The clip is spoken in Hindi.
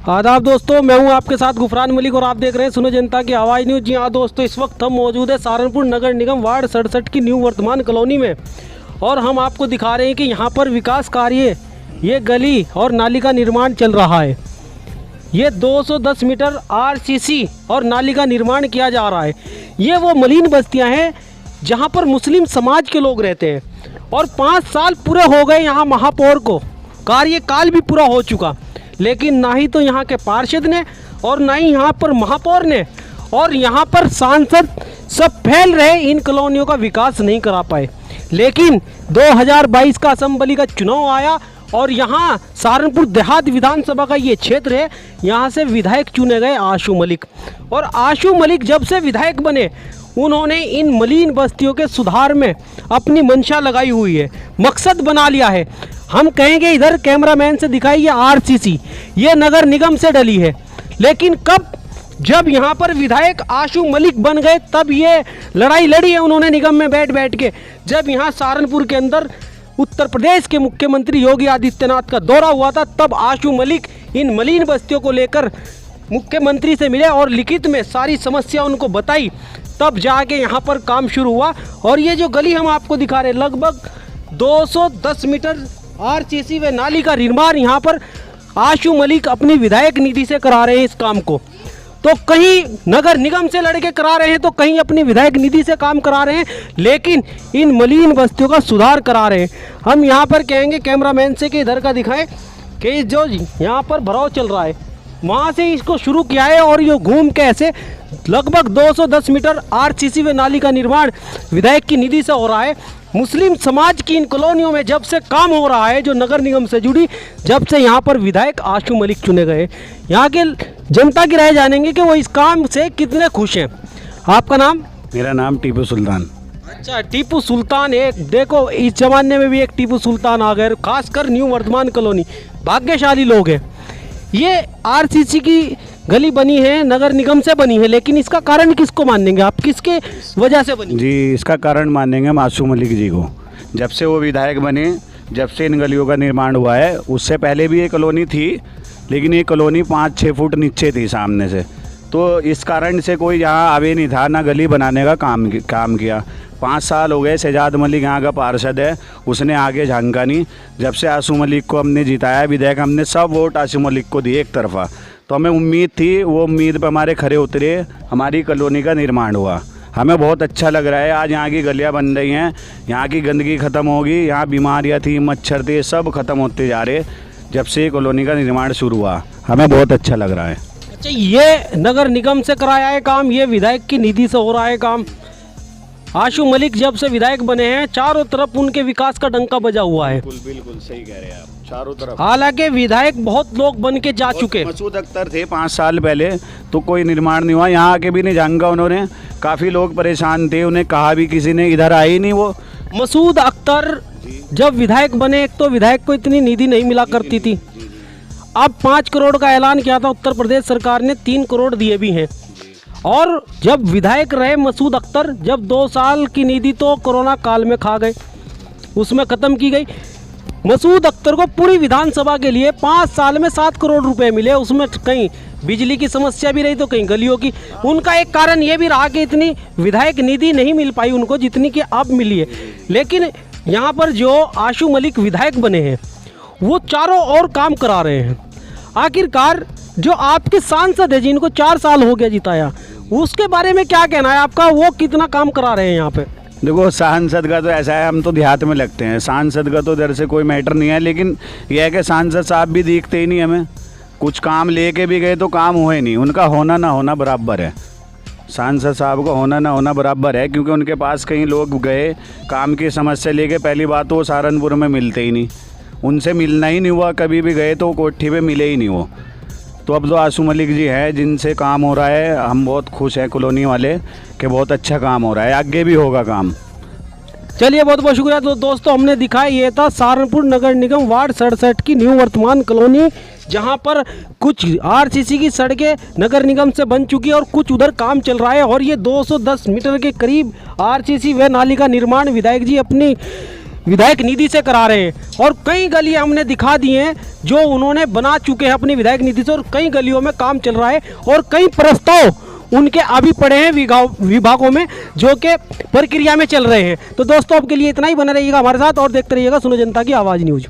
आदाब दोस्तों, मैं हूं आपके साथ गुफरान मलिक और आप देख रहे हैं सुनो जनता की आवाज़ न्यूज़। जी हाँ दोस्तों, इस वक्त हम मौजूद है सहारनपुर नगर निगम वार्ड 67 की न्यू वर्तमान कॉलोनी में और हम आपको दिखा रहे हैं कि यहां पर विकास कार्य, ये गली और नाली का निर्माण चल रहा है। ये 210 मीटर आरसीसी और नाली का निर्माण किया जा रहा है। ये वो मलिन बस्तियाँ हैं जहाँ पर मुस्लिम समाज के लोग रहते हैं और 5 साल पूरे हो गए यहाँ महापौर को, कार्यकाल भी पूरा हो चुका, लेकिन ना ही तो यहाँ के पार्षद ने और ना ही यहाँ पर महापौर ने और यहाँ पर सांसद सब फैल रहे इन कॉलोनियों का विकास नहीं करा पाए। लेकिन 2022 का असेंबली का चुनाव आया और यहाँ सहारनपुर देहात विधानसभा का ये क्षेत्र है, यहाँ से विधायक चुने गए आशू मलिक। और आशू मलिक जब से विधायक बने उन्होंने इन मलिन बस्तियों के सुधार में अपनी मंशा लगाई हुई है, मकसद बना लिया है। हम कहेंगे इधर कैमरामैन से दिखाइए, आरसीसी ये नगर निगम से डली है, लेकिन कब जब यहाँ पर विधायक आशू मलिक बन गए तब ये लड़ाई लड़ी है उन्होंने निगम में बैठ के। जब यहाँ सहारनपुर के अंदर उत्तर प्रदेश के मुख्यमंत्री योगी आदित्यनाथ का दौरा हुआ था तब आशू मलिक इन मलिन बस्तियों को लेकर मुख्यमंत्री से मिले और लिखित में सारी समस्या उनको बताई, तब जाके यहाँ पर काम शुरू हुआ। और ये जो गली हम आपको दिखा रहे हैं, लगभग 210 मीटर आरसीसी व नाली का निर्माण यहाँ पर आशू मलिक अपनी विधायक निधि से करा रहे हैं इस काम को। तो कहीं नगर निगम से लड़के करा रहे हैं तो कहीं अपनी विधायक निधि से काम करा रहे हैं, लेकिन इन मलिन बस्तियों का सुधार करा रहे हैं। हम यहाँ पर कहेंगे कैमरामैन से कि इधर का दिखाएं कि जो यहाँ पर भराव चल रहा है वहाँ से इसको शुरू किया है और ये घूम के ऐसे लगभग 210 मीटर आरसीसी व नाली का निर्माण विधायक की निधि से हो रहा है। मुस्लिम समाज की इन कॉलोनियों में जब से काम हो रहा है जो नगर निगम से जुड़ी, जब से यहाँ पर विधायक आशू मलिक चुने गए, यहाँ के जनता की राय जानेंगे कि वो इस काम से कितने खुश हैं। आपका नाम? मेरा नाम टीपू सुल्तान। अच्छा, टीपू सुल्तान। एक देखो इस जमाने में भी एक टीपू सुल्तान आ गए, खासकर न्यू वर्तमान कॉलोनी, भाग्यशाली लोग हैं। ये आरसीसी की गली बनी है, नगर निगम से बनी है, लेकिन इसका कारण किसको मानेंगे आप, किसके वजह से बनी? जी, इसका कारण मानेंगे हम आशू मलिक जी को। जब से वो विधायक बने, जब से इन गलियों का निर्माण हुआ है, उससे पहले भी ये कॉलोनी थी, लेकिन ये कॉलोनी 5-6 फुट नीचे थी सामने से, तो इस कारण से कोई यहाँ आवे नहीं था, ना गली बनाने का काम किया। 5 साल हो गए, शहजाद मलिक यहाँ का पार्षद है, उसने आगे झांका नहीं। जब से आशू मलिक को हमने जिताया विधायक, हमने सब वोट आशू मलिक को दिए एक तरफा, तो हमें उम्मीद थी, वो उम्मीद पर हमारे खरे उतरे, हमारी कॉलोनी का निर्माण हुआ। हमें बहुत अच्छा लग रहा है। आज यहाँ की गलियाँ बन रही हैं, यहाँ की गंदगी ख़त्म होगी, यहाँ बीमारियाँ थी, मच्छर थे, सब ख़त्म होते जा रहे जब से ये कॉलोनी का निर्माण शुरू हुआ। हमें बहुत अच्छा लग रहा है। अच्छा, ये नगर निगम से कराया है काम, ये विधायक की निधि से हो रहा है काम। आशू मलिक जब से विधायक बने हैं चारों तरफ उनके विकास का डंका बजा हुआ है। बिल्कुल सही कह रहे हैं आप, चारों तरफ। हालांकि विधायक बहुत लोग बन के जा चुके। मसूद अख्तर थे 5 साल पहले, तो कोई निर्माण नहीं हुआ, यहाँ आके भी नहीं झांका उन्होंने। काफ़ी लोग परेशान थे, उन्हें कहा भी, किसी ने इधर आए ही नहीं। वो मसूद अख्तर जब विधायक बने, एक तो विधायक को इतनी निधि नहीं मिला करती थी, अब 5 करोड़ का ऐलान किया था उत्तर प्रदेश सरकार ने, 3 करोड़ दिए भी हैं। और जब विधायक रहे मसूद अख्तर, जब 2 साल की निधि तो कोरोना काल में खा गए, उसमें ख़त्म की गई। मसूद अख्तर को पूरी विधानसभा के लिए 5 साल में 7 करोड़ रुपए मिले, उसमें कहीं बिजली की समस्या भी रही तो कहीं गलियों की। उनका एक कारण ये भी रहा कि इतनी विधायक निधि नहीं मिल पाई उनको जितनी कि अब मिली है। लेकिन यहाँ पर जो आशू मलिक विधायक बने हैं वो चारों ओर काम करा रहे हैं। आखिरकार जो आपके सांसद है जिनको 4 साल हो गया जिताया, उसके बारे में क्या कहना है आपका, वो कितना काम करा रहे हैं यहाँ पे? देखो, सांसद का तो ऐसा है, हम तो देहात में लगते हैं, सांसद का तो इधर से कोई मैटर नहीं है, लेकिन यह है कि सांसद साहब भी दिखते ही नहीं हमें। कुछ काम लेके भी गए तो काम हुए नहीं, उनका होना ना होना बराबर है। सांसद साहब को होना ना होना बराबर है, क्योंकि उनके पास कहीं लोग गए काम की समस्या लेके, पहली बात तो वो सहारनपुर में मिलते ही नहीं, उनसे मिलना ही नहीं हुआ, कभी भी गए तो कोठी पे मिले ही नहीं वो। तो अब तो आशू मलिक जी हैं जिनसे काम हो रहा है, हम बहुत खुश हैं कॉलोनी वाले कि बहुत अच्छा काम हो रहा है, आगे भी होगा काम। चलिए, बहुत बहुत शुक्रिया। तो दोस्तों, हमने दिखाया ये था सहारनपुर नगर निगम वार्ड 67 की न्यू वर्तमान कॉलोनी, जहां पर कुछ आरसीसी की सड़कें नगर निगम से बन चुकी है और कुछ उधर काम चल रहा है। और ये 210 मीटर के करीब आरसीसी व नाली का निर्माण विधायक जी अपनी विधायक निधि से करा रहे हैं। और कई गलियां हमने दिखा दी हैं जो उन्होंने बना चुके हैं अपनी विधायक निधि से, और कई गलियों में काम चल रहा है और कई प्रस्ताव उनके अभी पड़े हैं विभागों में जो कि प्रक्रिया में चल रहे हैं। तो दोस्तों अब के लिए इतना ही, बने रहिएगा हमारे साथ और देखते रहिएगा सुनो जनता की आवाज़ न्यूज़।